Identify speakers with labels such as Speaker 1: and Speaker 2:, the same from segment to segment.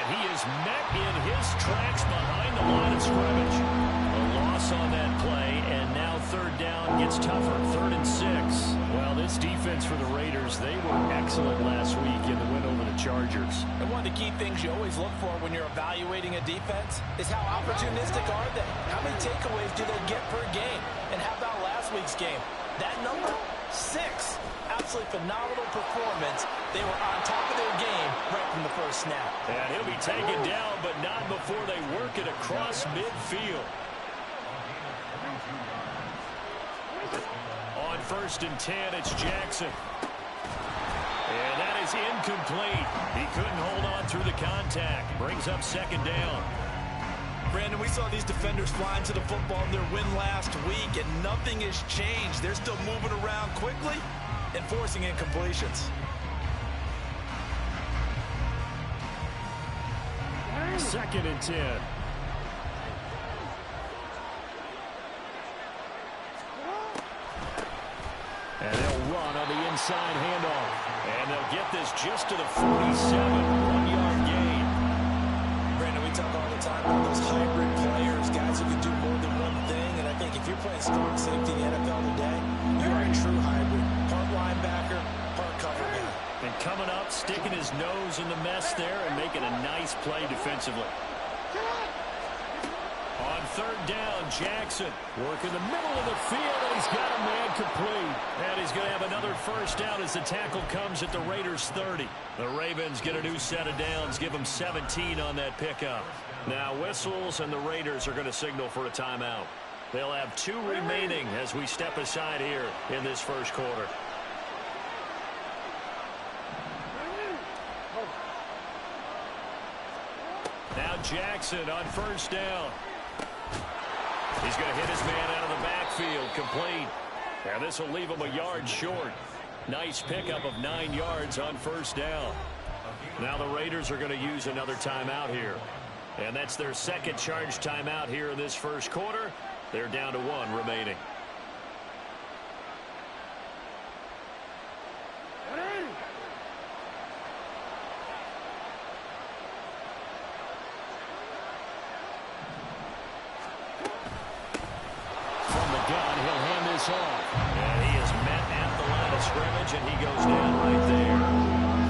Speaker 1: he is met in his tracks behind the line of scrimmage. A loss on that play, and now third down gets tougher. 3rd and 6. Well, this defense for the Raiders, they were excellent last week in the win over the Chargers.
Speaker 2: And one of the key things you always look for when you're evaluating a defense is how opportunistic are they? How many takeaways do they get per game? And how about last week's game? That number, 6. Absolutely phenomenal performance. They were on top of their game right from the first snap.
Speaker 1: And he'll be taken down, but not before they work it across midfield. On 1st and 10, it's Jackson. And that is incomplete. He couldn't hold on through the contact. Brings up 2nd down.
Speaker 2: Brandon, we saw these defenders flying to the football in their win last week, and nothing has changed. They're still moving around quickly and forcing incompletions.
Speaker 1: 2nd and 10. And they'll run on the inside handoff. And they'll get this just to the 47. 1-yard gain.
Speaker 2: Brandon, we talk all the time about those hybrid players, guys who can do more than one thing. And I think if you're playing strong safety in the NFL today, you are a true hybrid. Part linebacker, part cover guy.
Speaker 1: And coming up, sticking his nose in the mess there and making a nice play defensively. On 3rd down, Jackson working the middle of the field, and he's got a man complete. And he's going to have another 1st down as the tackle comes at the Raiders' 30. The Ravens get a new set of downs, give them 17 on that pickup. Now whistles, and the Raiders are going to signal for a timeout. They'll have 2 remaining as we step aside here in this 1st quarter. Now Jackson on 1st down. He's going to hit his man out of the backfield, complete. And this will leave him a yard short. Nice pickup of 9 yards on 1st down. Now the Raiders are going to use another timeout here. And that's their 2nd charge timeout here in this 1st quarter. They're down to 1 remaining. Off. And he is met at the line of scrimmage, and he goes down right there.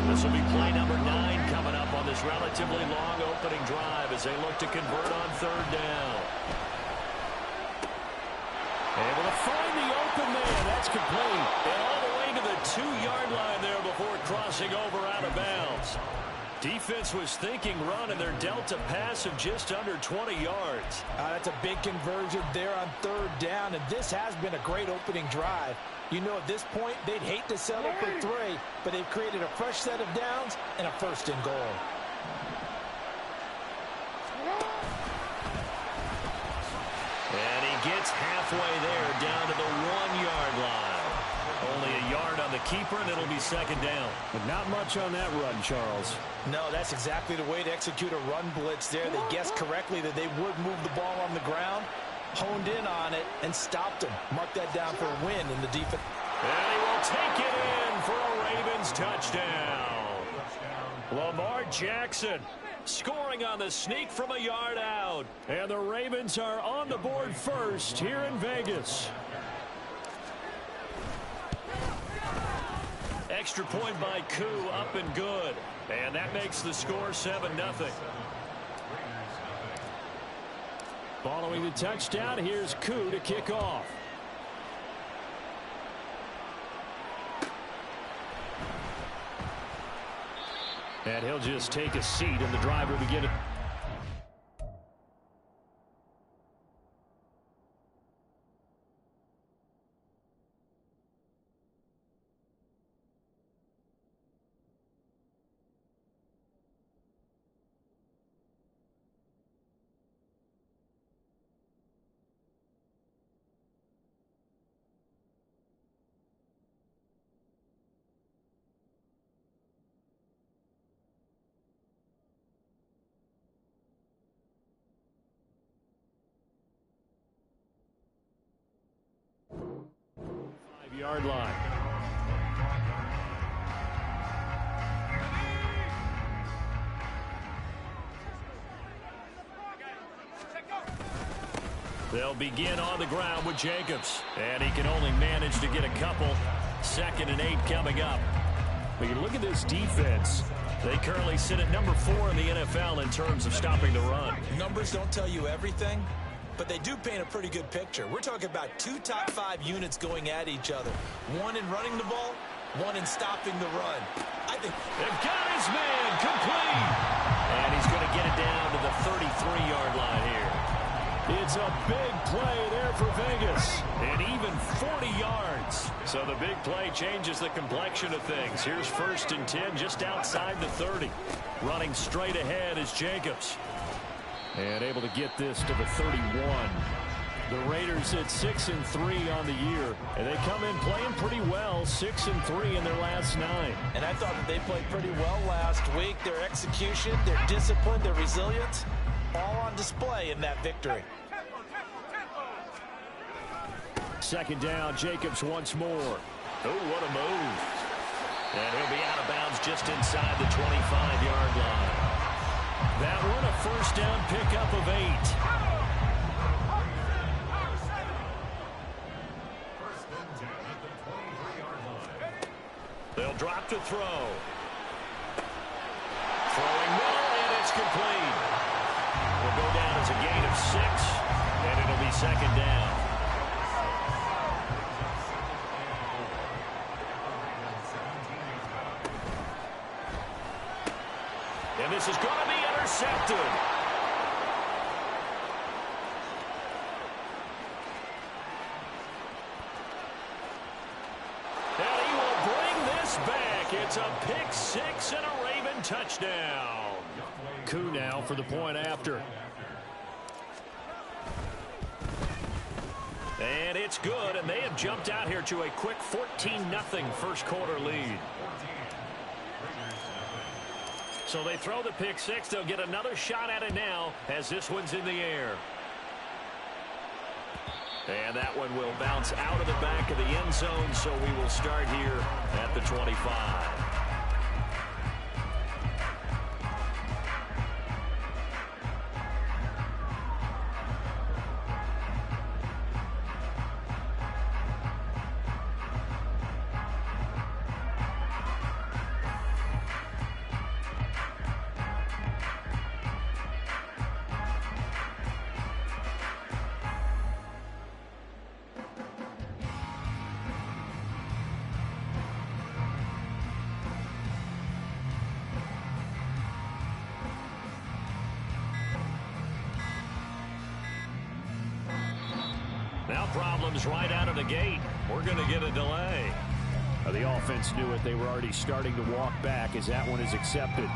Speaker 1: This will be play number 9 coming up on this relatively long opening drive as they look to convert on 3rd down. Able to find the open man. That's complete. And all the way to the 2-yard line there before crossing over out of bounds. Defense was thinking run, and they're dealt a pass of just under 20 yards.
Speaker 2: That's a big conversion there on 3rd down, and this has been a great opening drive. You know, at this point, they'd hate to settle for 3, but they've created a fresh set of downs and a 1st and goal.
Speaker 1: And he gets halfway there down to the 1-yard line. Only a yard on the keeper, and it'll be 2nd down.
Speaker 3: But not much on that run, Charles.
Speaker 2: No, that's exactly the way to execute a run blitz there. They guessed correctly that they would move the ball on the ground, honed in on it, and stopped him. Mark that down for a win in the defense.
Speaker 1: And he will take it in for a Ravens touchdown. Lamar Jackson scoring on the sneak from a yard out. And the Ravens are on the board first here in Vegas. Extra point by Koo, up and good. And that makes the score 7-0. Following the touchdown, here's Koo to kick off. And he'll just take a seat, and the drive will begin. Yard line. They'll begin on the ground with Jacobs. And he can only manage to get a couple. 2nd and 8 coming up.
Speaker 3: But you look at this defense.
Speaker 1: They currently sit at number 4 in the NFL in terms of stopping the run.
Speaker 2: Numbers don't tell you everything, but they do paint a pretty good picture. We're talking about 2 top 5 units going at each other. One in running the ball, one in stopping the run. I think
Speaker 1: they've got his man complete. And he's going to get it down to the 33-yard line here.
Speaker 3: It's a big play there for Vegas.
Speaker 1: And even 40 yards. So the big play changes the complexion of things. Here's 1st and 10 just outside the 30. Running straight ahead is Jacobs.
Speaker 3: And able to get this to the 31. The Raiders at 6-3 on the year. And they come in playing pretty well. 6-3 in their last 9.
Speaker 2: And I thought that they played pretty well last week. Their execution, their discipline, their resilience, all on display in that victory.
Speaker 3: 2nd down, Jacobs once more.
Speaker 1: Oh, what a move. And he'll be out of bounds just inside the 25-yard line. That one a 1st down pickup of 8. They'll drop to throw. Throwing middle, and it's complete. Will go down as a gain of 6, and it'll be 2nd down. And this is going to be intercepted. And he will bring this back. It's a pick 6 and a Raven touchdown.
Speaker 3: Coup now for the point after.
Speaker 1: And it's good, and they have jumped out here to a quick 14-0 first quarter lead. So they throw the pick 6. They'll get another shot at it now as this one's in the air. And that one will bounce out of the back of the end zone, so we will start here at the 25. Now problems right out of the gate. We're going to get a delay.
Speaker 3: The offense knew it. They were already starting to walk back as that one is accepted.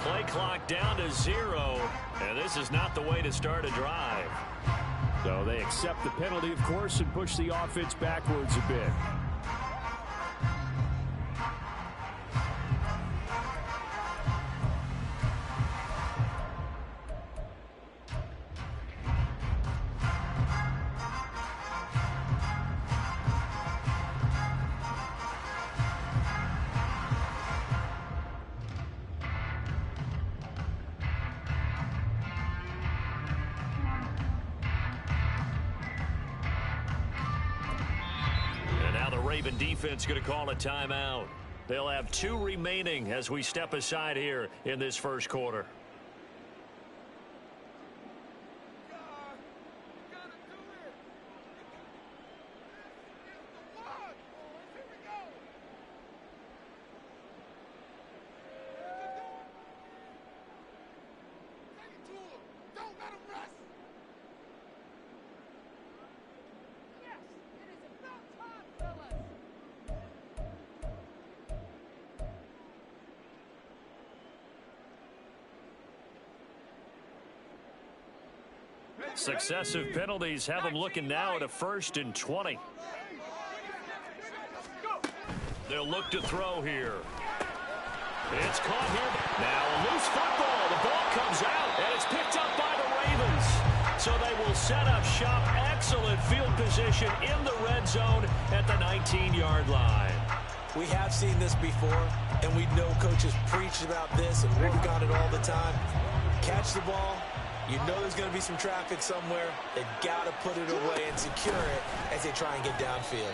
Speaker 1: Play clock down to 0, and this is not the way to start a drive.
Speaker 3: So they accept the penalty, of course, and push the offense backwards a bit.
Speaker 1: Raven defense going to call a timeout. They'll have 2 remaining as we step aside here in this first quarter. Successive penalties have them looking now at a 1st and 20. They'll look to throw here. It's caught here. Now a loose football. The ball comes out, and it's picked up by the Ravens. So they will set up shop. Excellent field position in the red zone at the 19-yard line.
Speaker 2: We have seen this before, and we know coaches preach about this and work on it all the time. Catch the ball. You know there's going to be some traffic somewhere. They've got to put it away and secure it as they try and get downfield.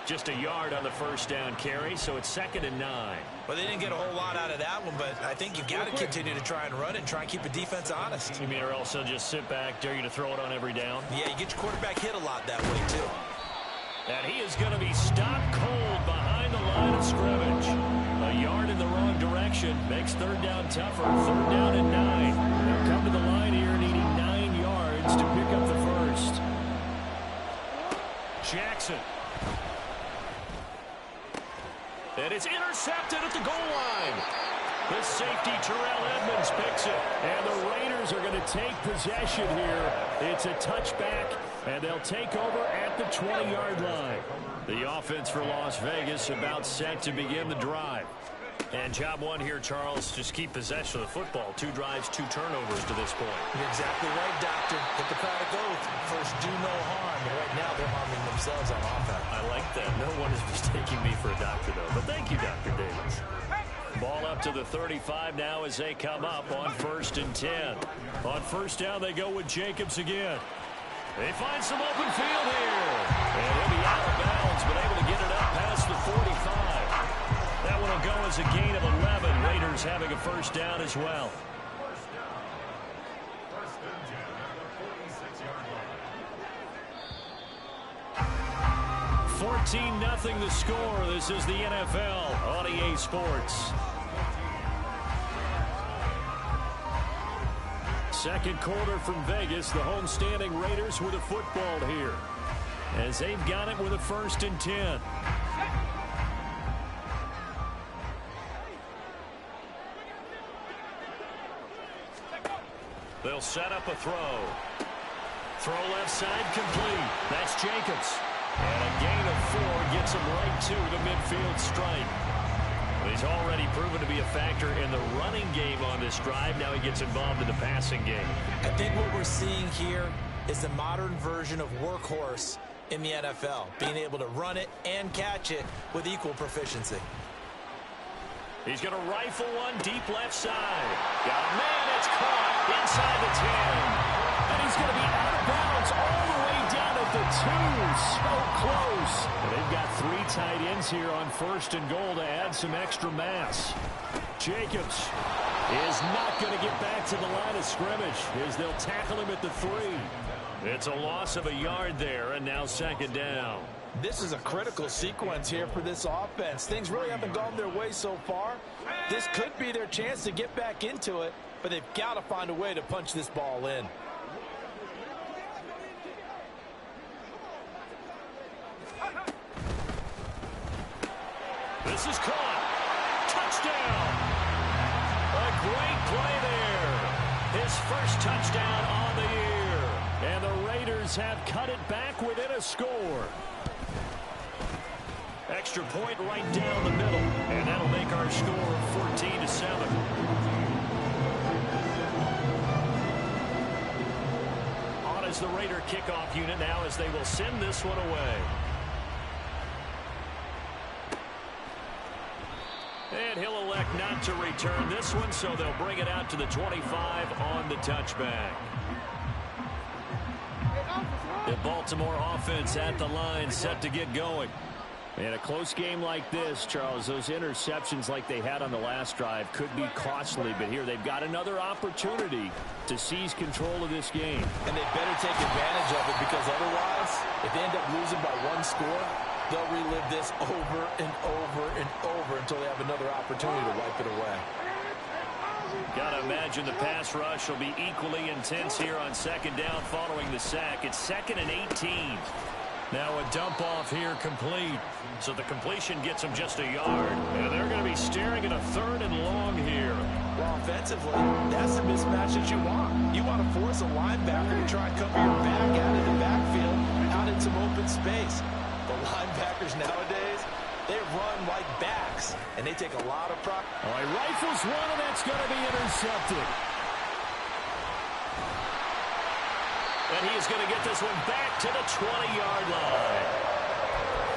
Speaker 1: Just a yard on the first down carry, so it's 2nd and 9.
Speaker 2: Well, they didn't get a whole lot out of that one, but I think you've got to continue to try and run and try and keep the defense honest.
Speaker 1: You mean or else they'll just sit back, dare you to throw it on every down?
Speaker 2: Yeah, you get your quarterback hit a lot that way, too.
Speaker 1: And he is going to be stopped cold behind the line of scrimmage. A yard in the wrong direction makes 3rd down tougher. 3rd down and 9. They'll come to the line here needing 9 yards to pick up the first. Jackson. And it's intercepted at the goal line. The safety, Terrell Edmonds, picks it. And the Raiders are going to take possession here. It's a touchback, and they'll take over at the 20-yard line. The offense for Las Vegas about set to begin the drive. And job one here, Charles, just keep possession of the football. 2 drives, 2 turnovers to this point.
Speaker 2: You're exactly right, Doctor. Hippocratic oath. First, do no harm. But right now, they're harming themselves on offense.
Speaker 1: I like that. No one is mistaking me for a doctor, though. But thank you, Dr. Davis. Ball up to the 35 now as they come up on 1st and 10. On 1st down, they go with Jacobs again. They find some open field here. And he'll be out of bounds, but able to get it up past the 45. That one will go as a gain of 11. Raiders having a 1st down as well. $14-0 the score. This is the NFL on EA Sports. Second quarter from Vegas. The homestanding Raiders with a football here, as they've got it with a 1st and 10. They'll set up a throw. Throw left side complete. That's Jacobs. And a gain of 4 gets him right to the midfield stripe. He's already proven to be a factor in the running game on this drive. Now he gets involved in the passing game.
Speaker 2: I think what we're seeing here is the modern version of workhorse in the NFL, being able to run it and catch it with equal proficiency.
Speaker 1: He's going to rifle one deep left side. Got a man, it's caught inside the 10. And he's going to be out of bounds all the way down at the 2. So close. And they've got 3 tight ends here on 1st and goal to add some extra mass. Jacobs is not going to get back to the line of scrimmage as they'll tackle him at the 3. It's a loss of a yard there, and now 2nd down.
Speaker 2: This is a critical sequence here for this offense. Things really haven't gone their way so far. This could be their chance to get back into it, but they've got to find a way to punch this ball in.
Speaker 1: This is caught. Touchdown. A great play there. His first touchdown on the year. And the Raiders have cut it back within a score. Extra point right down the middle. And that'll make our score 14-7. On as the Raider kickoff unit now as they will send this one away. And he'll elect not to return this one, so they'll bring it out to the 25 on the touchback. The Baltimore offense at the line, set to get going. In a close game like this, Charles, those interceptions like they had on the last drive could be costly, but here they've got another opportunity to seize control of this game.
Speaker 2: And they better take advantage of it, because otherwise, if they end up losing by 1 score, they'll relive this over and over and over until they have another opportunity to wipe it away.
Speaker 1: Got to imagine the pass rush will be equally intense here on 2nd down following the sack. It's 2nd and 18. Now a dump off here complete. So the completion gets them just a yard. And they're going to be staring at a 3rd and long here.
Speaker 2: Well, offensively, that's the mismatch that you want. You want to force a linebacker to try and cover your back out of the backfield, out in some open space. The linebackers nowadays, they run like backs, and they take a lot of pride.
Speaker 3: All right, rifles one, and that's going to be intercepted.
Speaker 1: And he is going to get this one back to the 20-yard line.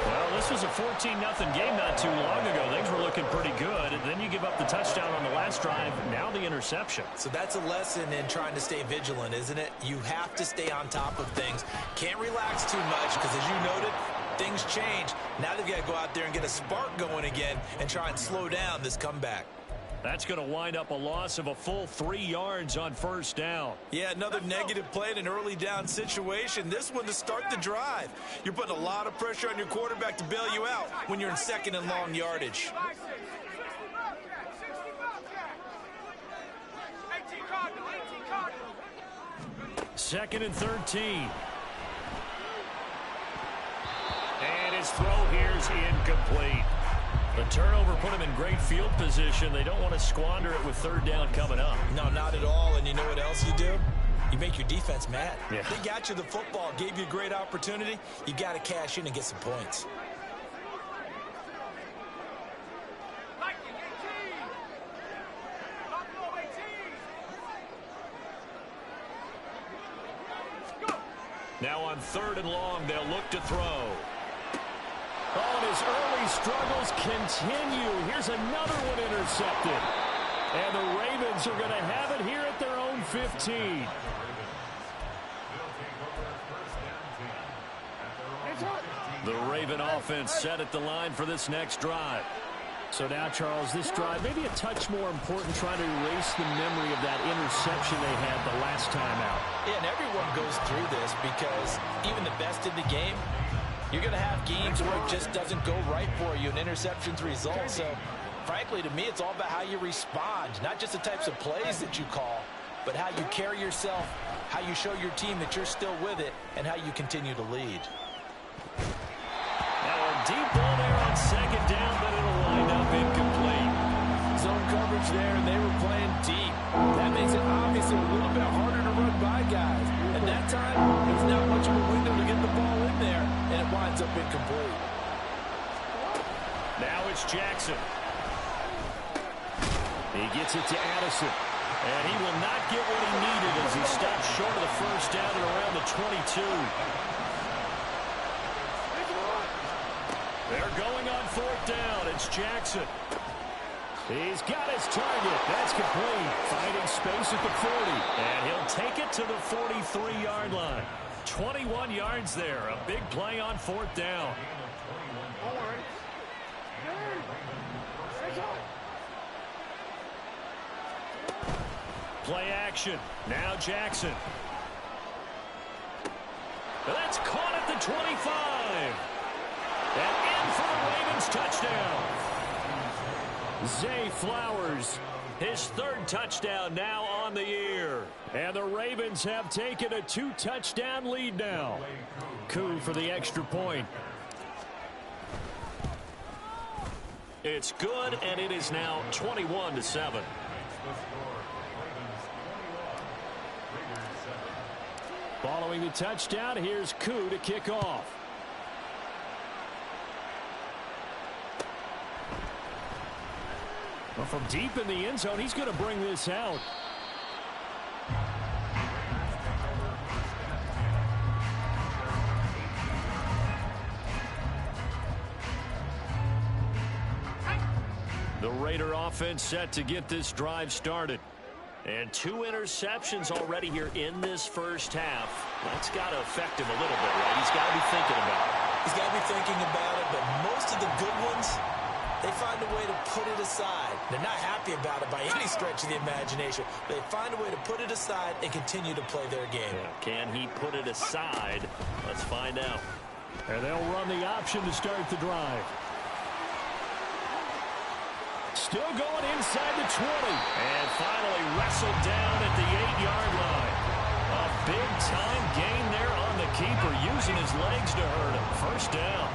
Speaker 3: Well, this was a 14-0 game not too long ago. Things were looking pretty good. And then you give up the touchdown on the last drive. Now the interception.
Speaker 2: So that's a lesson in trying to stay vigilant, isn't it? You have to stay on top of things. Can't relax too much because, as you noted, things change. Now they've got to go out there and get a spark going again and try and slow down this comeback.
Speaker 1: That's going to wind up a loss of a full 3 yards on first down.
Speaker 2: Yeah, another negative play in an early down situation. This one to start the drive. You're putting a lot of pressure on your quarterback to bail you out when you're in second and long yardage.
Speaker 3: Second and 13. And his throw here is incomplete. The turnover put him in great field position. They don't want to squander it with third down coming up.
Speaker 2: No, not at all. And you know what else you do? You make your defense mad.
Speaker 3: Yeah.
Speaker 2: They got you the football, gave you a great opportunity. You got to cash in and get some points.
Speaker 3: Now on third and long, they'll look to throw. Oh, and his early struggles continue. Here's another one intercepted. And the Ravens are going to have it here at their own 15. The Raven offense set at the line for this next drive. So now, Charles, this drive maybe a touch more important, trying to erase the memory of that interception they had the last time out.
Speaker 2: Yeah, and everyone goes through this because even the best in the game, you're going to have games where it just doesn't go right for you, and interceptions result. So, frankly, to me, it's all about how you respond, not just the types of plays that you call, but how you carry yourself, how you show your team that you're still with it, and how you continue to lead.
Speaker 3: Now a deep ball there on second down, but it'll wind up incomplete.
Speaker 2: Zone coverage there, and they were playing deep. That makes it obviously a little bit harder to run by guys. And that time, there's not much of a window to get the ball in there, and it winds up incomplete.
Speaker 3: Now it's Jackson. He gets it to Addison. And he will not get what he needed as he stops short of the first down at around the 22. They're going on fourth down. It's Jackson. He's got his target. That's complete. Finding space at the 40. And he'll take it to the 43-yard line. 21 yards there. A big play on fourth down. Play action. Now Jackson. That's caught at the 25. And in for the Ravens touchdown. Zay Flowers, his third touchdown now on the year. And the Ravens have taken a 2-touchdown lead now. Coup for the extra point. It's good, and it is now 21-7. Following the touchdown, here's Coup to kick off. Well, from deep in the end zone, he's going to bring this out. The Raider offense set to get this drive started. And 2 interceptions already here in this first half. That's got to affect him a little bit, right? He's got to be thinking about it.
Speaker 2: He's got to be thinking about it, but most of the good ones, they find a way to put it aside. They're not happy about it by any stretch of the imagination. They find a way to put it aside and continue to play their game.
Speaker 3: Yeah. Can he put it aside? Let's find out. And they'll run the option to start the drive. Still going inside the 20. And finally wrestled down at the 8-yard line. A big-time gain there on the keeper, using his legs to hurt him. First down.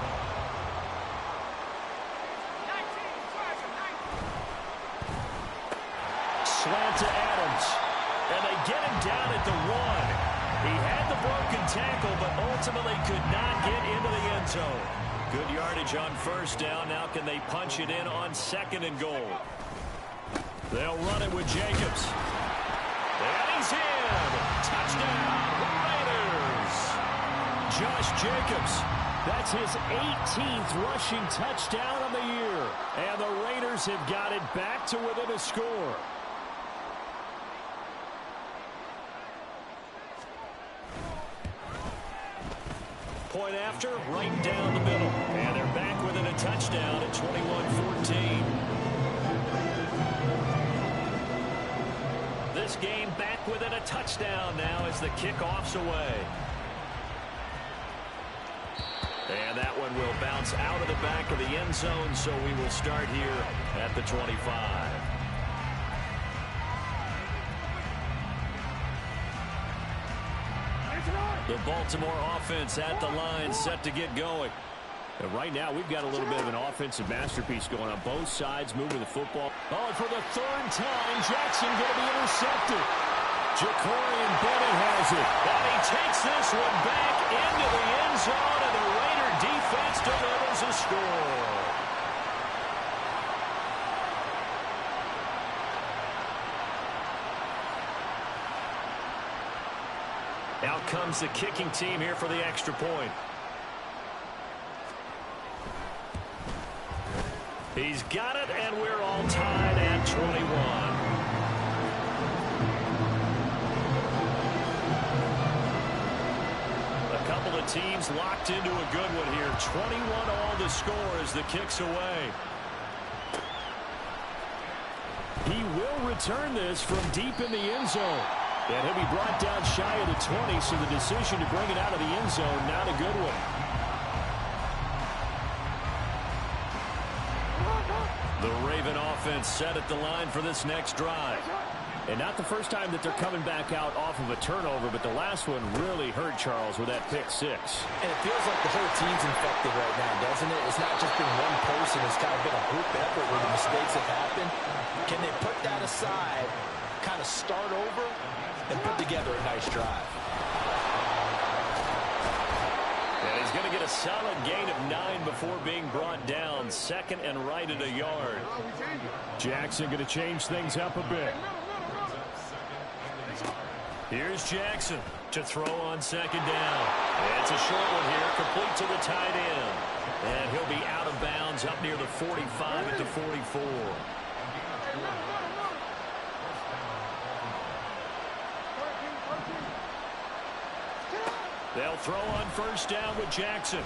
Speaker 1: tackle, but ultimately could not get into the end zone. Good yardage on first down. Now can they punch it in on second and goal? They'll run it with Jacobs. And he's in. Touchdown, Raiders. Josh Jacobs. That's his 18th rushing touchdown of the year. And the Raiders have got it back to within a score. Point after, right down the middle. And they're back within a touchdown at 21-14. This game back within a touchdown now as the kickoff's away. And that one will bounce out of the back of the end zone, so we will start here at the 25. The Baltimore offense at the line, set to get going. And right now, we've got a little bit of an offensive masterpiece going on both sides, moving the football. Oh, and for the third time, Jackson going to be intercepted. Jacorian Bennett has it. And he takes this one back into the end zone, and the Raider defense delivers a score. Out comes the kicking team here for the extra point. He's got it, and we're all tied at 21. A couple of teams locked into a good one here. 21 all the score as the kick's away. He will return this from deep in the end zone. And he'll be brought down shy of the 20, so the decision to bring it out of the end zone, not a good one. The Raven offense set at the line for this next drive. And not the first time that they're coming back out off of a turnover, but the last one really hurt Charles with that pick six.
Speaker 2: And it feels like the whole team's infected right now, doesn't it? It's not just been one person. It's kind of been a group effort where the mistakes have happened. Can they put that aside, kind of start over, and put together a nice drive?
Speaker 1: And he's going to get a solid gain of 9 before being brought down. Second and right at a yard.
Speaker 3: Jackson going to change things up a bit.
Speaker 1: Here's Jackson to throw on second down. It's a short one here, complete to the tight end. And he'll be out of bounds up near the 45 at the 44. They'll throw on first down with Jackson.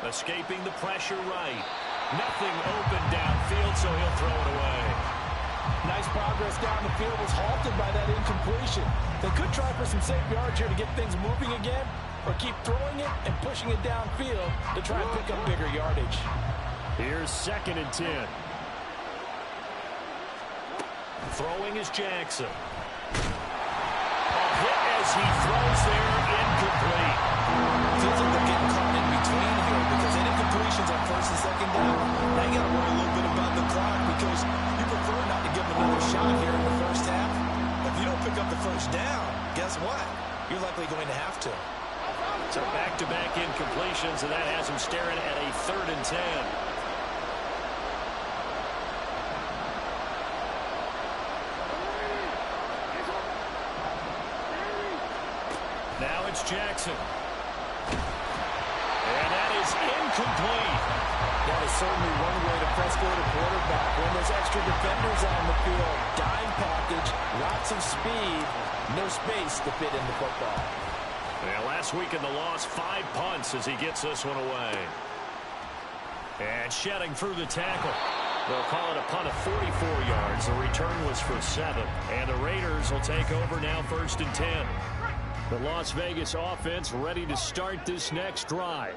Speaker 1: Escaping the pressure right. Nothing open downfield, so he'll throw it away.
Speaker 2: Nice progress down the field, was halted by that incompletion. They could try for some safe yards here to get things moving again, or keep throwing it and pushing it downfield to try and pick up bigger yardage.
Speaker 3: Here's second and 10.
Speaker 1: Throwing is Jackson. A hit as he throws there, incomplete.
Speaker 2: Feels like they're getting caught in between here because any completions on first and second down, now you got to worry a little bit about the clock because you prefer not to give them another shot here in the first half. If you don't pick up the first down, guess what? You're likely going to have to.
Speaker 1: So back-to-back incompletions, and that has him staring at a 3rd and 10. Now it's Jackson. And that is incomplete.
Speaker 2: That is certainly one way to frustrate a quarterback. When there's extra defenders on the field, dime package, lots of speed, no space to fit in the football.
Speaker 1: Yeah, last week in the loss, 5 punts as he gets this one away. And shedding through the tackle. They'll call it a punt of 44 yards. The return was for 7. And the Raiders will take over now 1st and 10.
Speaker 3: The Las Vegas offense ready to start this next drive.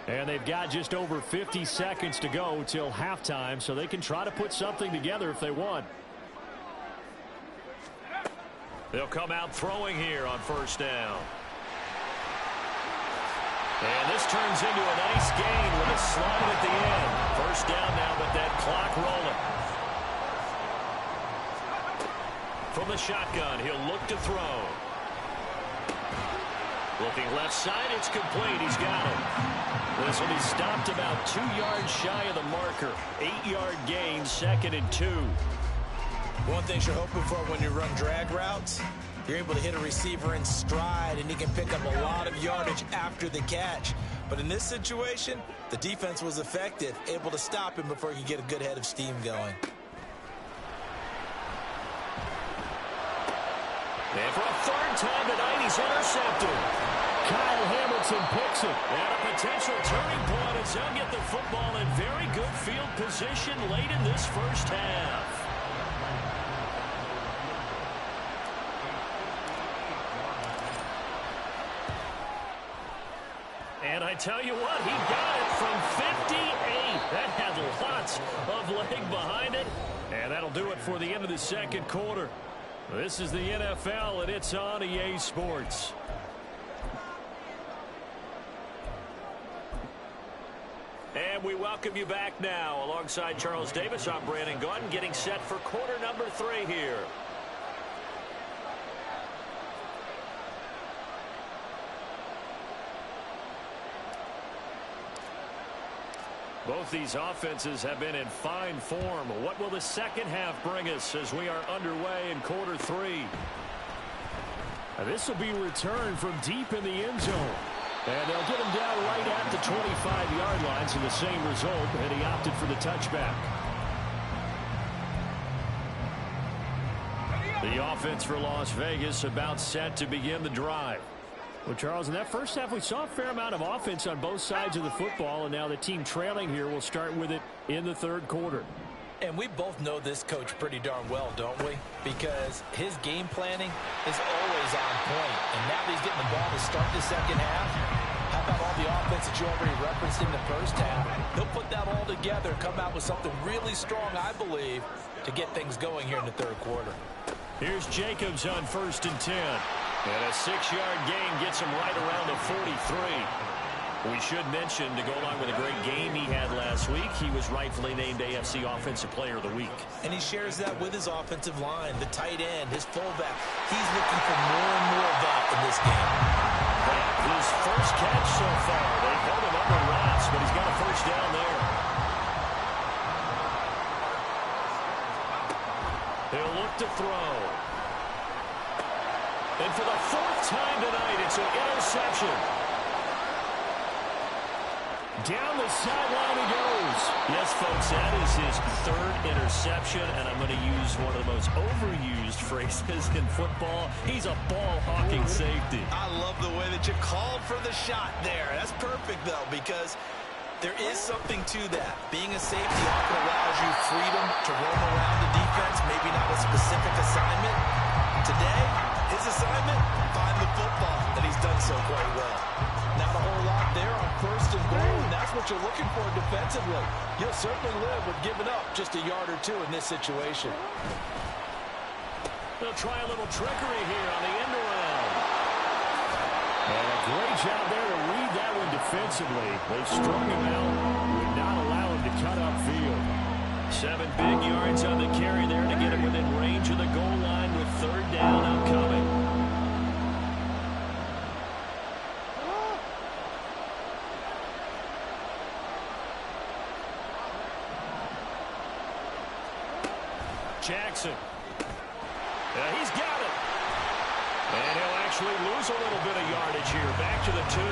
Speaker 3: And they've got just over 50 seconds to go till halftime, so they can try to put something together if they want.
Speaker 1: They'll come out throwing here on first down. And this turns into a nice gain with a slide at the end. First down now, but that clock rolling. From the shotgun, he'll look to throw. Looking left side, it's complete. He's got it. This will be stopped about 2 yards shy of the marker. 8-yard gain, 2nd and 2.
Speaker 2: One thing you're hoping for when you run drag routes, you're able to hit a receiver in stride, and he can pick up a lot of yardage after the catch. But in this situation, the defense was effective, able to stop him before he could get a good head of steam going.
Speaker 1: And for a 3rd time tonight, he's intercepted.
Speaker 3: Kyle Hamilton picks it.
Speaker 1: And a potential turning point as he'll get the football in very good field position late in this first half. And I tell you what, he got it from 58. That had lots of leg behind it. And that'll do it for the end of the 2nd quarter. This is the NFL, and it's on EA Sports. And we welcome you back now. Alongside Charles Davis, I'm Brandon Gunn, getting set for quarter number 3 here. Both these offenses have been in fine form. What will the second half bring us as we are underway in quarter 3?
Speaker 3: This will be returned from deep in the end zone. And they'll get him down right at the 25-yard line, so the same result, and he opted for the touchback. The offense for Las Vegas about set to begin the drive. Well, Charles, in that first half, we saw a fair amount of offense on both sides of the football, and now the team trailing here will start with it in the 3rd quarter.
Speaker 2: And we both know this coach pretty darn well, don't we? Because his game planning is always on point. And now that he's getting the ball to start the second half, how about all the offense that you already referenced in the first half? He'll put that all together, come out with something really strong, I believe, to get things going here in the 3rd quarter.
Speaker 1: Here's Jacobs on 1st and 10. And a 6-yard gain gets him right around the 43. We should mention, to go along with a great game he had last week, he was rightfully named AFC Offensive Player of the Week.
Speaker 2: And he shares that with his offensive line, the tight end, his fullback. He's looking for more and more of that in this game.
Speaker 1: His first catch so far. They held him under wraps, but he's got a 1st down there. He'll look to throw. And for the 4th time tonight, it's an interception.
Speaker 3: Down the sideline he goes.
Speaker 1: Yes, folks, that is his 3rd interception, and I'm going to use one of the most overused phrases in football. He's a ball-hawking safety.
Speaker 2: I love the way that you called for the shot there. That's perfect, though, because there is something to that. Being a safety often allows you freedom to roam around the defense, maybe not a specific assignment. Today, his assignment, find the football, and he's done so quite well. Not a whole lot there on 1st and goal, and that's what you're looking for defensively. You'll certainly live with giving up just a yard or 2 in this situation.
Speaker 1: They'll try a little trickery here on the end around.
Speaker 3: And a great job there to read that one defensively. They strung him out, would not allow him to cut upfield.
Speaker 1: 7 big yards on the carry there to get him within range of the goal line with 3rd down upcoming. Jackson. He's got it. And he'll actually lose a little bit of yardage here. Back to the 2.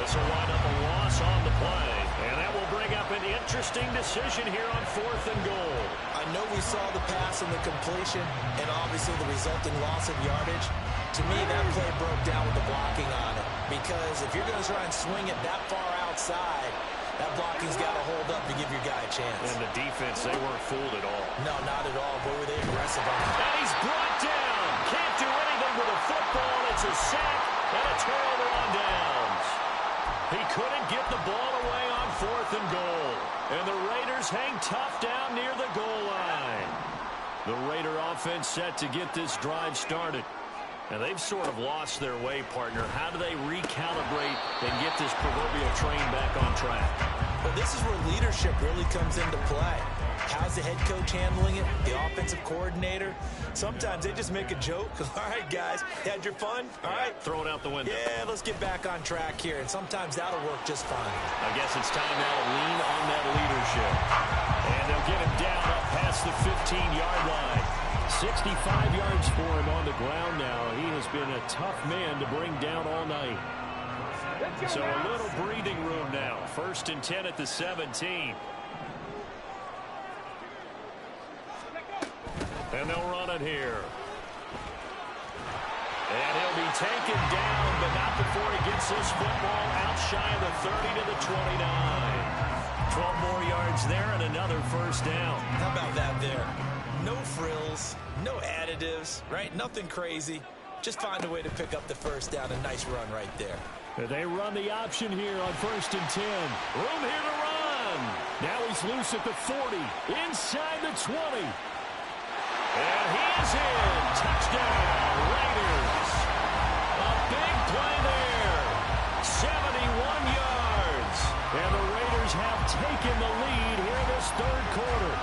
Speaker 1: This will wind up a loss on the play. And that will bring up an interesting decision here on 4th and goal.
Speaker 2: I know we saw the pass and the completion and obviously the resulting loss of yardage. To me, that play broke down with the blocking on it. Because if you're going to try and swing it that far outside, that blocking's got to hold up to give your guy a chance.
Speaker 1: And the defense, they weren't fooled at all.
Speaker 2: No, not at all. Boy, were they aggressive on that.
Speaker 1: And he's brought down. Can't do anything with a football. It's a sack and a turnover on downs. He couldn't get the ball away on 4th and goal. And the Raiders hang tough down near the goal line. The Raider offense set to get this drive started. And they've sort of lost their way, partner. How do they recalibrate and get this proverbial train back on track?
Speaker 2: Well, this is where leadership really comes into play. How's the head coach handling it? The offensive coordinator? Sometimes they just make a joke. All right, guys, had your fun? All right.
Speaker 1: Throw it out the window.
Speaker 2: Yeah, let's get back on track here, and sometimes that'll work just fine.
Speaker 1: I guess it's time now to lean on that leadership. And they'll get him down up past the 15-yard line. 65 yards for him on the ground now. He has been a tough man to bring down all night. So a little breathing room now. 1st and 10 at the 17. And they'll run it here. And he'll be taken down, but not before he gets this football out shy of the 30 to the 29. 12 more yards there and another first down.
Speaker 2: How about that there? No frills, no additives, right? Nothing crazy. Just find a way to pick up the first down. A nice run right there.
Speaker 3: They run the option here on 1st and 10. Room here to run. Now he's loose at the 40. Inside the 20. And he is in. Touchdown, Raiders. A big play there. 71 yards. And the Raiders have taken the lead here this 3rd quarter.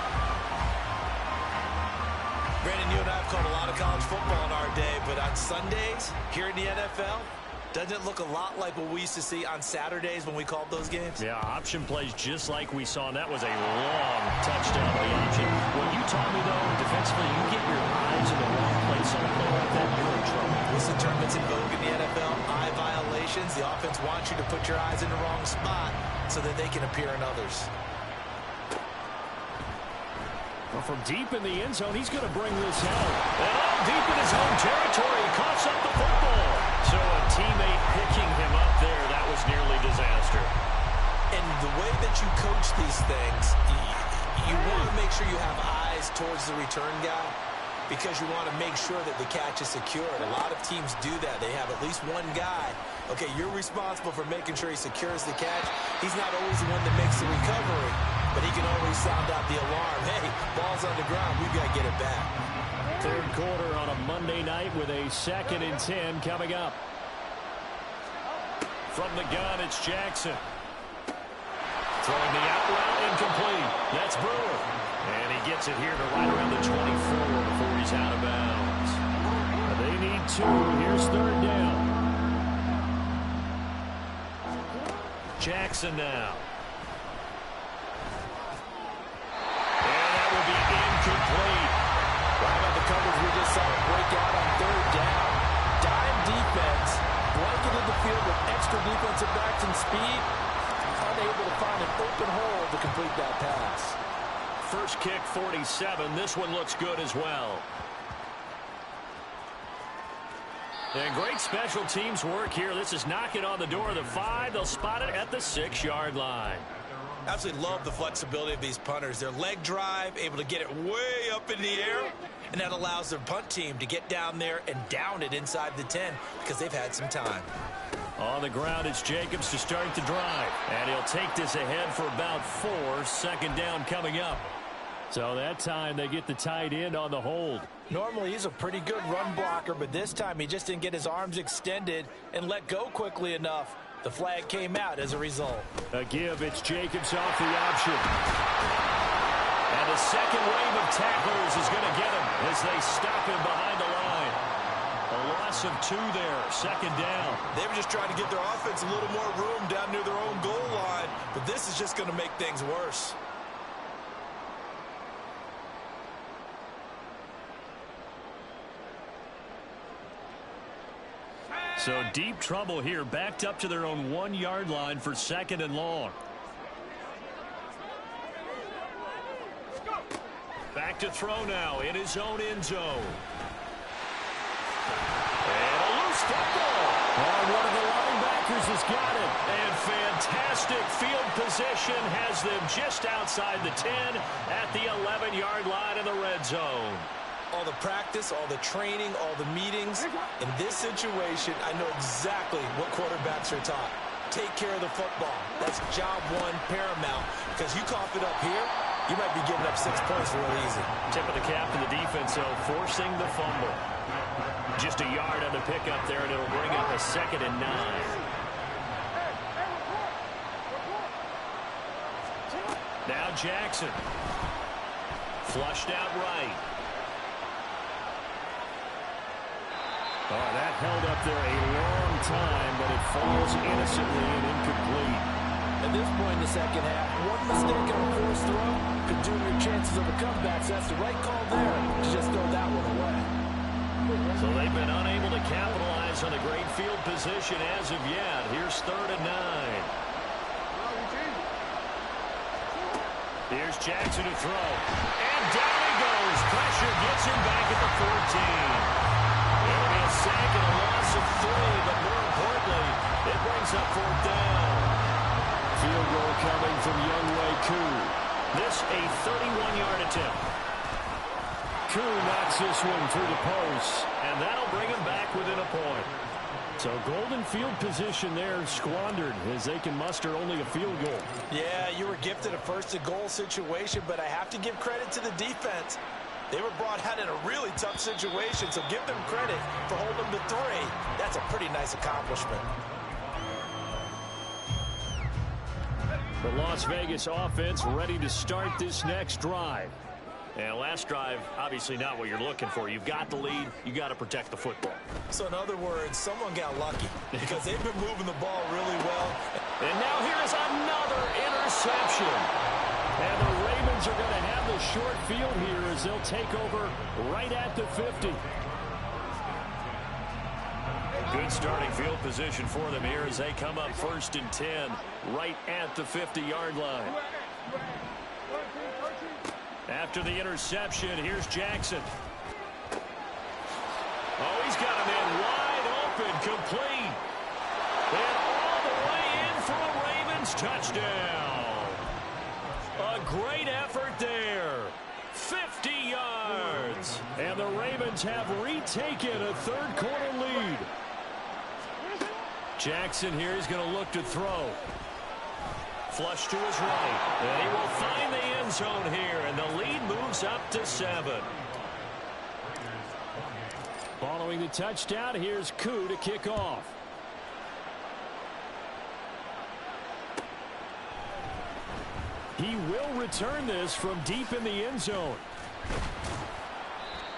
Speaker 2: Brandon, you and I have called a lot of college football in our day, but on Sundays, here in the NFL, doesn't it look a lot like what we used to see on Saturdays when we called those games?
Speaker 1: Yeah, option plays just like we saw, and that was a long touchdown on the option. What you taught me, though, defensively, you get your eyes in the wrong place on a play like that, you're in trouble.
Speaker 2: What's the term that's in vogue in the NFL? Eye violations. The offense wants you to put your eyes in the wrong spot so that they can appear in others.
Speaker 3: Well, from deep in the end zone, he's going to bring this out. And all deep in his own territory, coughs up the football.
Speaker 1: So a teammate picking him up there, that was nearly disaster.
Speaker 2: And the way that you coach these things, you want to make sure you have eyes towards the return guy because you want to make sure that the catch is secured. A lot of teams do that. They have at least one guy. Okay, you're responsible for making sure he secures the catch. He's not always the one that makes the recovery, but he can always sound out the alarm. Hey, ball's on the ground. We've got to get it back.
Speaker 3: 3rd quarter on a Monday night with a 2nd and 10 coming up. From the gun, it's Jackson. Throwing the out route incomplete. That's Brewer. And he gets it here to right around the 24 before he's out of bounds. They need 2. Here's 3rd down. Jackson now. And that will be incomplete.
Speaker 2: Right about the coverage we just saw it break out on 3rd down. Dime defense, blanketed the field with extra defensive backs and speed, unable to find an open hole to complete that pass.
Speaker 1: First kick, 47. This one looks good as well. And great special teams work here. This is knocking on the door of the 5. They'll spot it at the 6-yard line.
Speaker 2: Absolutely love the flexibility of these punters. Their leg drive, able to get it way up in the air, and that allows their punt team to get down there and down it inside the 10 because they've had some time.
Speaker 1: On the ground, it's Jacobs to start the drive. And he'll take this ahead for about 4. 2nd down coming up.
Speaker 3: So that time they get the tight end on the hold.
Speaker 2: Normally he's a pretty good run blocker, but this time he just didn't get his arms extended and let go quickly enough. The flag came out as a result.
Speaker 3: A give, it's Jacobs off the option.
Speaker 1: And the second wave of tacklers is going to get him as they stop him behind the line. A loss of 2 there, 2nd down.
Speaker 2: They were just trying to give their offense a little more room down near their own goal line, but this is just going to make things worse.
Speaker 1: So deep trouble here, backed up to their own 1-yard line for 2nd and long. Back to throw now in his own end zone. And a loose football.
Speaker 3: Oh, one of the linebackers has got it.
Speaker 1: And fantastic field position has them just outside the 10 at the 11-yard line in the red zone.
Speaker 2: All the practice, all the training, all the meetings. In this situation, I know exactly what quarterbacks are taught. Take care of the football. That's job 1 paramount. Because you cough it up here, you might be giving up 6 points real easy.
Speaker 1: Tip of the cap to the defense, though, forcing the fumble. Just a yard on the pickup there, and it'll bring up a 2nd and 9. Now Jackson. Flushed out right.
Speaker 3: Oh, that held up there a long time, but it falls innocently and incomplete.
Speaker 2: At this point in the second half, one mistake on a forced throw could doom your chances of a comeback. So that's the right call there to just throw that one away.
Speaker 1: So they've been unable to capitalize on a great field position as of yet. Here's 3rd and 9. Here's Jackson to throw. And down he goes. Pressure gets him back at the 14. It'll be a sack and a loss of 3, but more importantly, it brings up 4th down.
Speaker 3: Field goal coming from Younghoe Koo.
Speaker 1: This a 31-yard attempt.
Speaker 3: Koo knocks this one through the post.
Speaker 1: And that'll bring him back within a point.
Speaker 3: So golden field position there squandered as they can muster only a field goal.
Speaker 2: Yeah, you were gifted a first-to-goal situation, but I have to give credit to the defense. They were brought out in a really tough situation, so give them credit for holding them to 3. That's a pretty nice accomplishment.
Speaker 3: The Las Vegas offense ready to start this next drive.
Speaker 1: And last drive, obviously not what you're looking for. You've got the lead. You got to protect the football.
Speaker 2: So in other words, someone got lucky because they've been moving the ball really well.
Speaker 1: And now here's another interception.
Speaker 3: And the Ravens are going to have the short field here as they'll take over right at the 50.
Speaker 1: Good starting field position for them here as they come up 1st and 10 right at the 50-yard line. After the interception, here's Jackson. Oh, he's got him in wide open, complete. And all the way in for a Ravens touchdown. A great effort there. 50 yards.
Speaker 3: And the Ravens have retaken a third-quarter lead. Jackson here is going to look to throw.
Speaker 1: Flush to his right. And he will find the end zone here, and the lead moves up to 7.
Speaker 3: Following the touchdown, here's Koo to kick off. He will return this from deep in the end zone.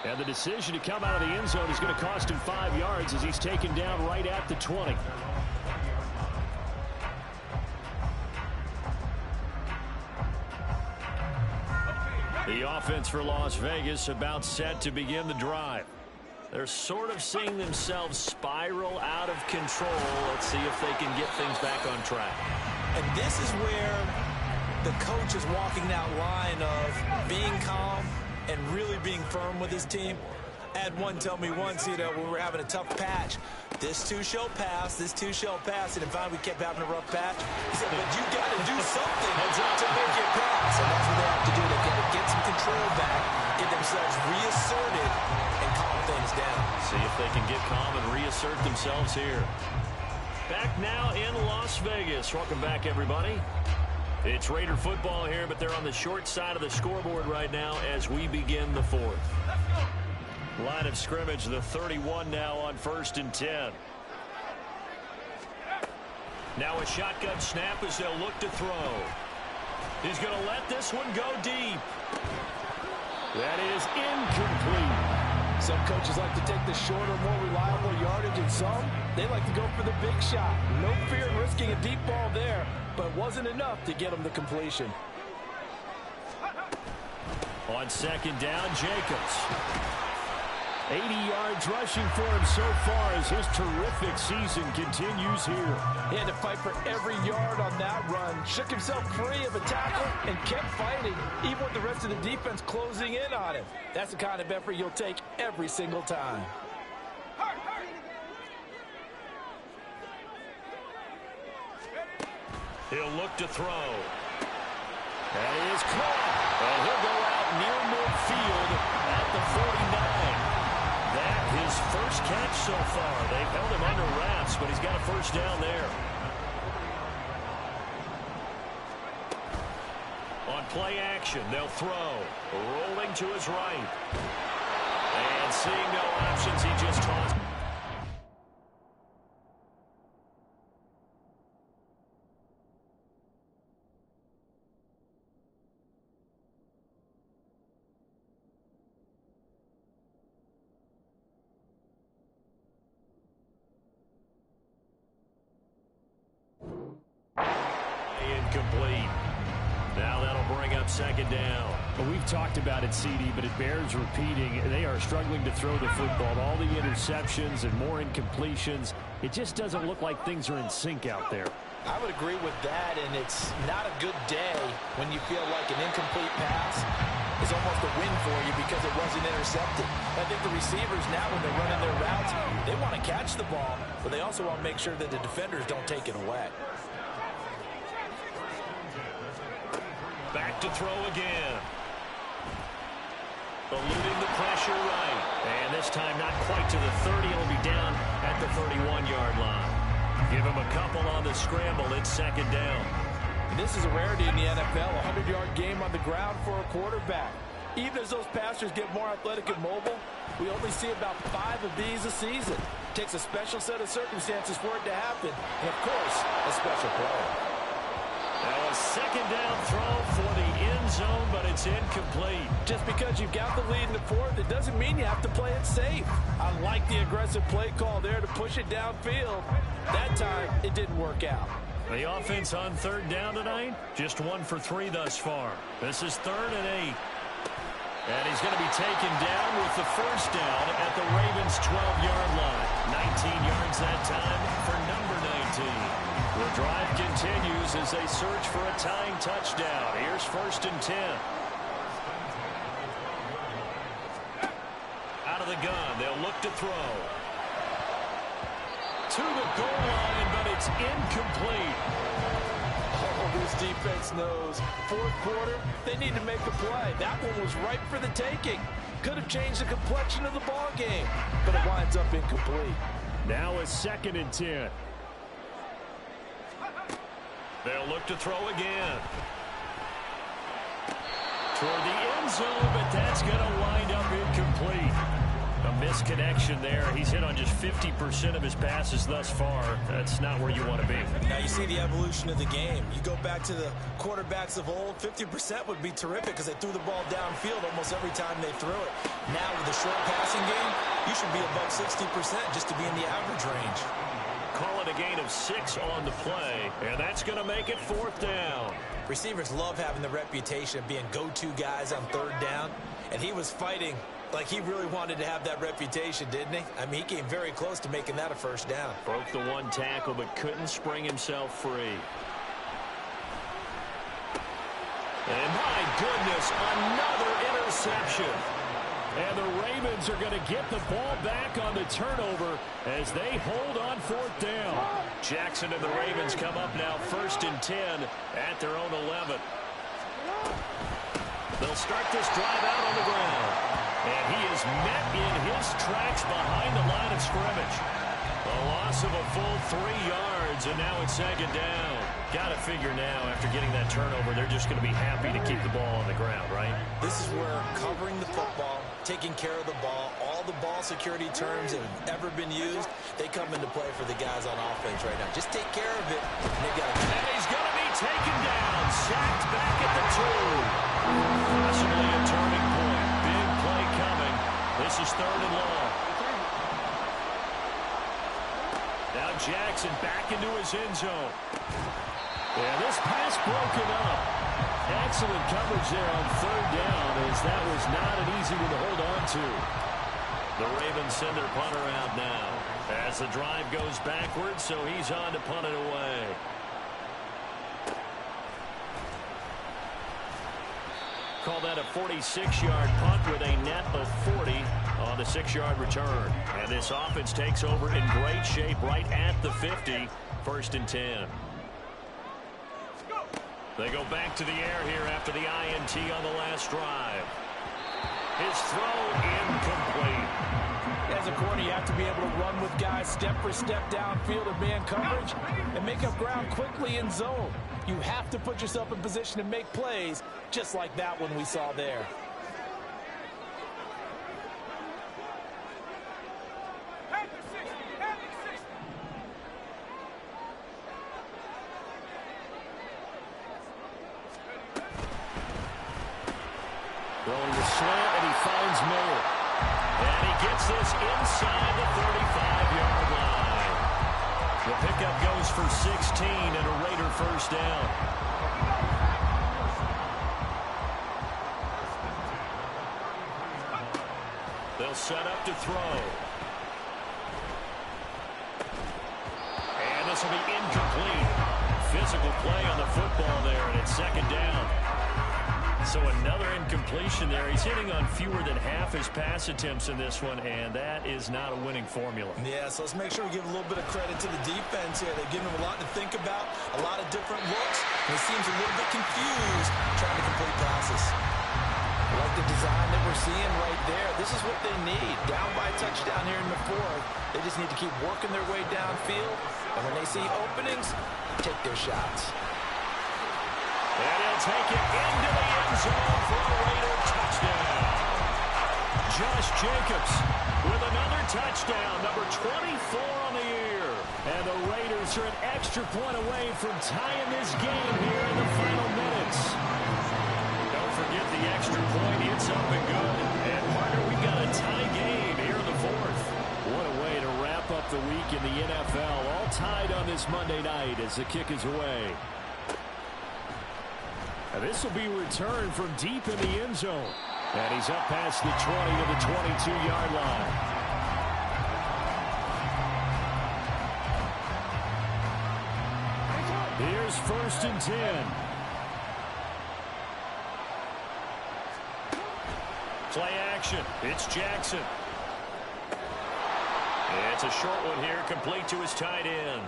Speaker 3: And the decision to come out of the end zone is going to cost him 5 yards as he's taken down right at the 20. The offense for Las Vegas about set to begin the drive.
Speaker 1: They're sort of seeing themselves spiral out of control. Let's see if they can get things back on track.
Speaker 2: And this is where the coach is walking that line of being calm and really being firm with his team. I had one tell me once, when we were having a tough patch, this too shall pass, this too shall pass. And in fact, we kept having a rough patch. He said, but you got to do something to make it pass. And that's what they have to do. They got to get some control back, get themselves reasserted, and calm things down.
Speaker 1: See if they can get calm and reassert themselves here. Back now in Las Vegas. Welcome back, everybody. It's Raider football here, but they're on the short side of the scoreboard right now as we begin the 4th. Line of scrimmage, the 31 now on 1st and 10. Now a shotgun snap as they'll look to throw. He's going to let this one go deep.
Speaker 3: That is incomplete.
Speaker 2: Some coaches like to take the shorter, more reliable yardage, and some, they like to go for the big shot. No fear in risking a deep ball there, but wasn't enough to get him the completion.
Speaker 3: On 2nd down, Jacobs. 80 yards rushing for him so far as his terrific season continues here.
Speaker 2: He had to fight for every yard on that run. Shook himself free of a tackle and kept fighting, even with the rest of the defense closing in on him. That's the kind of effort you'll take every single time.
Speaker 1: He'll look to throw.
Speaker 3: That is caught.
Speaker 1: And he'll go out near midfield at the 49. That his first catch so far. They've held him under wraps, but he's got a first down there. On play action, they'll throw. Rolling to his right. And seeing no options, he just tossed. incomplete. Now that'll bring up second down.
Speaker 3: Well, we've talked about it, CD, but it bears repeating. They are struggling to throw the football. All the interceptions and more incompletions. It just doesn't look like things are in sync out there.
Speaker 2: I would agree with that, and it's not a good day when you feel like an incomplete pass is almost a win for you because it wasn't intercepted. I think the receivers now, when they're running their routes, they want to catch the ball, but they also want to make sure that the defenders don't take it away.
Speaker 1: Back to throw again. Eluding the pressure right. And this time not quite to the 30. It'll be down at the 31-yard line. Give him a couple on the scramble. It's second down.
Speaker 2: And this is a rarity in the NFL, a 100-yard game on the ground for a quarterback. Even as those passers get more athletic and mobile, we only see about 5 of these a season. It takes a special set of circumstances for it to happen, and, of course, a special player.
Speaker 1: Now a second down throw for the end zone, but it's incomplete.
Speaker 2: Just because you've got the lead in the fourth, it doesn't mean you have to play it safe. I like the aggressive play call there to push it downfield. That time, it didn't work out.
Speaker 1: The offense on third down tonight, just 1 for 3 thus far. This is 3rd and 8. And he's going to be taken down with the first down at the Ravens' 12-yard line. 19 yards that time for number 19. The drive continues as they search for a tying touchdown. Here's 1st and 10. Out of the gun, they'll look to throw. To the goal line, but it's incomplete.
Speaker 2: Oh, this defense knows. 4th quarter, they need to make a play. That one was ripe for the taking. Could have changed the complexion of the ball game, but it winds up incomplete.
Speaker 3: Now a 2nd and 10.
Speaker 1: They'll look to throw again. Toward the end zone, but that's going to wind up incomplete. A misconnection there. He's hit on just 50% of his passes thus far. That's not where you want to be.
Speaker 2: Now you see the evolution of the game. You go back to the quarterbacks of old, 50% would be terrific because they threw the ball downfield almost every time they threw it. Now with the short passing game, you should be above 60% just to be in the average range.
Speaker 1: Call it a gain of 6 on the play, and that's going to make it 4th down.
Speaker 2: Receivers love having the reputation of being go-to guys on 3rd down, and he was fighting like he really wanted to have that reputation, didn't he? I mean, he came very close to making that a first down.
Speaker 1: Broke the 1 tackle, but couldn't spring himself free. And my goodness, another interception. And the Ravens are going to get the ball back on the turnover as they hold on 4th down. Jackson and the Ravens come up now 1st and 10 at their own 11. They'll start this drive out on the ground. And he is met in his tracks behind the line of scrimmage. A loss of a full 3 yards, and now it's 2nd down. Got to figure now, after getting that turnover, they're just going to be happy to keep the ball on the ground, right?
Speaker 2: This is where covering the football, taking care of the ball, all the ball security terms that have ever been used, they come into play for the guys on offense right now. Just take care of it.
Speaker 1: And he's going to be taken down, sacked back at the 2. Possibly a turning point. Big play coming. This is 3rd and long. Now Jackson back into his end zone. Yeah, this pass broken up. Excellent coverage there on 3rd down, as that was not an easy one to hold on to. The Ravens send their punter out now as the drive goes backwards, so he's on to punt it away. Call that a 46-yard punt with a net of 40 on the 6-yard return. And this offense takes over in great shape right at the 50, 1st and 10. They go back to the air here after the INT on the last drive. His throw incomplete.
Speaker 2: As a corner, you have to be able to run with guys step for step downfield in man coverage and make up ground quickly in zone. You have to put yourself in position to make plays, just like that one we saw there.
Speaker 1: Throwing the slant, and he finds Miller. And he gets this inside the 35-yard line. The pickup goes for 16 and a Raider first down. They'll set up to throw. And this will be incomplete. Physical play on the football there, and it's second down. So another incompletion there. He's hitting on fewer than half his pass attempts in this one, and that is not a winning formula.
Speaker 2: Yeah, so let's make sure we give a little bit of credit to the defense here. They've given him a lot to think about, a lot of different looks, and he seems a little bit confused trying to complete passes. I like the design that we're seeing right there. This is what they need. Down by a touchdown here in the fourth. They just need to keep working their way downfield, and when they see openings, take their shots.
Speaker 1: And he'll take it into the end zone for a Raider touchdown. Josh Jacobs with another touchdown, number 24 on the year. And the Raiders are an extra point away from tying this game here in the final minutes. Don't forget the extra point. It's up and good. And, partner, we've got a tie game here in the fourth. What a way to wrap up the week in the NFL. All tied on this Monday night as the kick is away. This will be returned from deep in the end zone. And he's up past the 20 to the 22-yard line. Here's 1st and 10. Play action. It's Jackson. It's a short one here, complete to his tight end.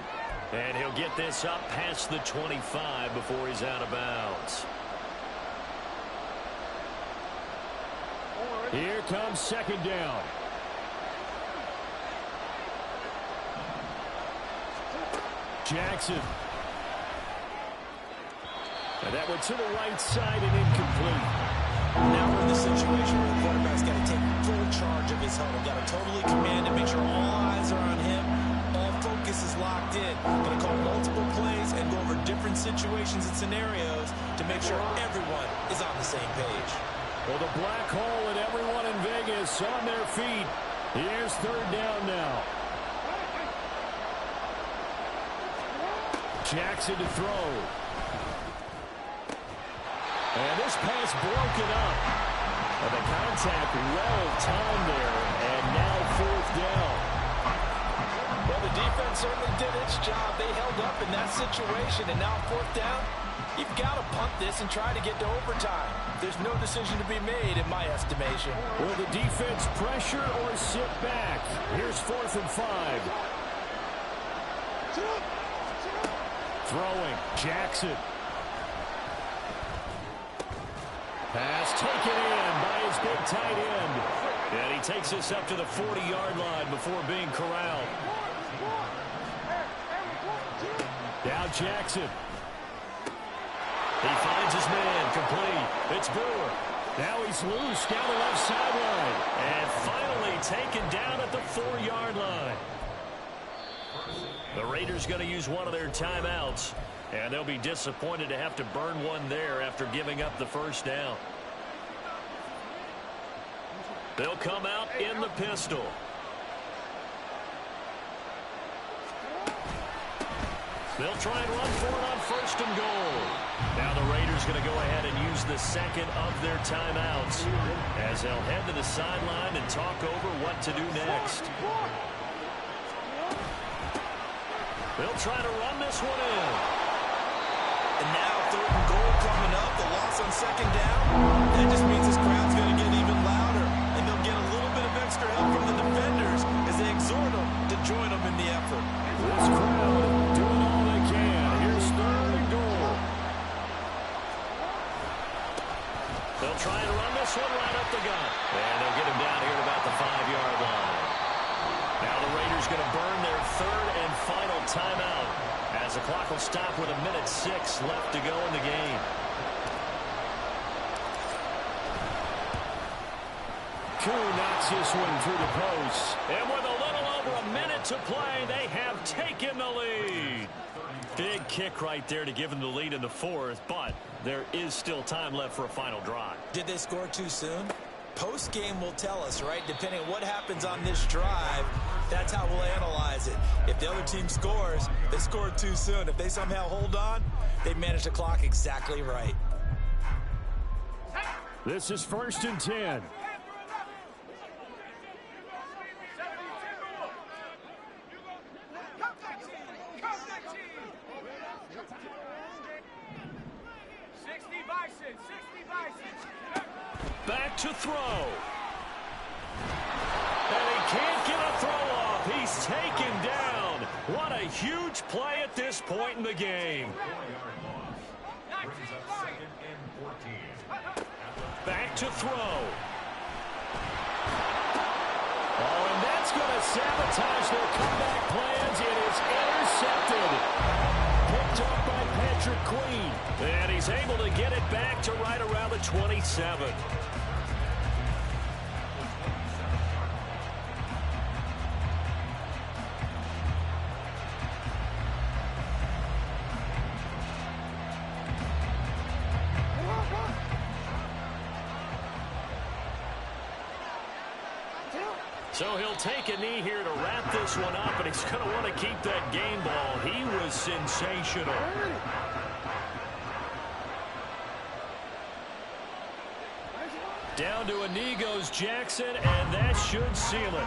Speaker 1: And he'll get this up past the 25 before he's out of bounds. Here comes second down. Jackson. And that went to the right side and incomplete.
Speaker 2: Now we're in the situation where the quarterback's got to take full charge of his huddle. Got to totally command it, make sure all eyes are on him. All focus is locked in. Going to call multiple plays and go over different situations and scenarios to make sure everyone is on the same page.
Speaker 1: Well, the black hole and everyone in Vegas on their feet. Here's third down now. Jackson to throw. And this pass broken up. And the contact well timed there. And now fourth down.
Speaker 2: Well, the defense certainly did its job. They held up in that situation. And now fourth down, you've got to punt this and try to get to overtime. There's no decision to be made in my estimation.
Speaker 1: Will the defense pressure or sit back? Here's 4th and 5. Throwing. Jackson. Pass taken in by his big tight end. And he takes us up to the 40-yard line before being corralled. Now Jackson. He finds his man, complete. It's Brewer. Now he's loose down the left sideline. And finally taken down at the 4-yard line. The Raiders going to use one of their timeouts. And they'll be disappointed to have to burn one there after giving up the first down. They'll come out in the pistol. They'll try and run for it on 1st and goal. Now the Raiders going to go ahead and use the second of their timeouts as they'll head to the sideline and talk over what to do next. They'll try to run this one in.
Speaker 2: And now 3rd and goal coming up. The loss on 2nd down. That just means this crowd's going to get even louder. And they'll get a little bit of extra help from the defenders as they exhort them to join them in the effort.
Speaker 1: This crowd doing all they can. Here's 3rd and goal. They'll try and run this one right up the gut. And they'll get him down here at about the 5-yard line. Now the Raiders going to burn their 3rd and final timeout as the clock will stop with 1:06 left to go in the game. Koo knocks this one through the post. And with a little over a minute to play, they have taken the lead. Big kick right there to give them the lead in the fourth, but there is still time left for a final drive.
Speaker 2: Did they score too soon? Post-game will tell us, right? Depending on what happens on this drive, that's how we'll analyze it. If the other team scores, they scored too soon. If they somehow hold on, they managed the clock exactly right.
Speaker 1: This is 1st and 10. back to throw. And he can't get a throw off. He's taken down. What a huge play at this point in the game. Back to throw. Oh, and that's going to sabotage their comeback plans. It is intercepted. Picked up by Patrick Queen. And he's able to get it back to right around the 27. So he'll take a knee here to wrap this one up, and he's going to want to keep that game ball. He was sensational. Down to a knee goes Jackson, and that should seal it.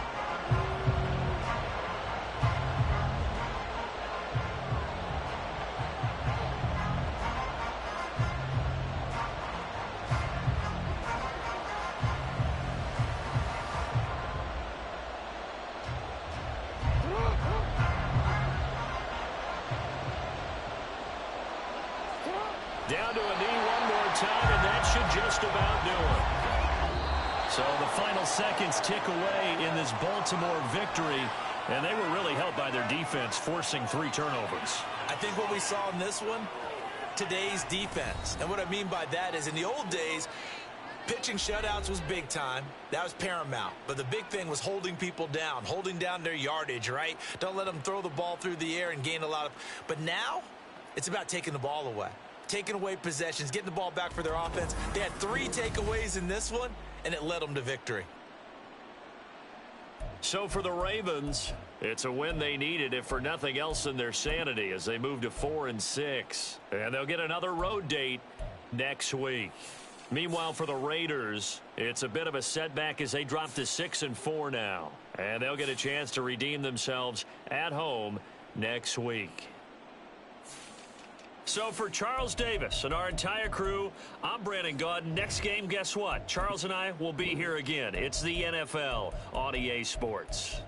Speaker 1: Down to a knee one more time, and that should just about do it. So the final seconds tick away in this Baltimore victory, and they were really helped by their defense, forcing 3 turnovers.
Speaker 2: I think what we saw in this one, today's defense. And what I mean by that is in the old days, pitching shutouts was big time. That was paramount. But the big thing was holding people down, holding down their yardage, right? Don't let them throw the ball through the air and gain a lot of... But now, it's about taking the ball away. Taking away possessions, getting the ball back for their offense. They had 3 takeaways in this one, and it led them to victory.
Speaker 1: So for the Ravens, it's a win they needed, if for nothing else in their sanity, as they move to 4-6. And they'll get another road date next week. Meanwhile, for the Raiders, it's a bit of a setback as they drop to 6-4 now. And they'll get a chance to redeem themselves at home next week. So for Charles Davis and our entire crew, I'm Brandon Gaudin. Next game, guess what? Charles and I will be here again. It's the NFL on EA Sports.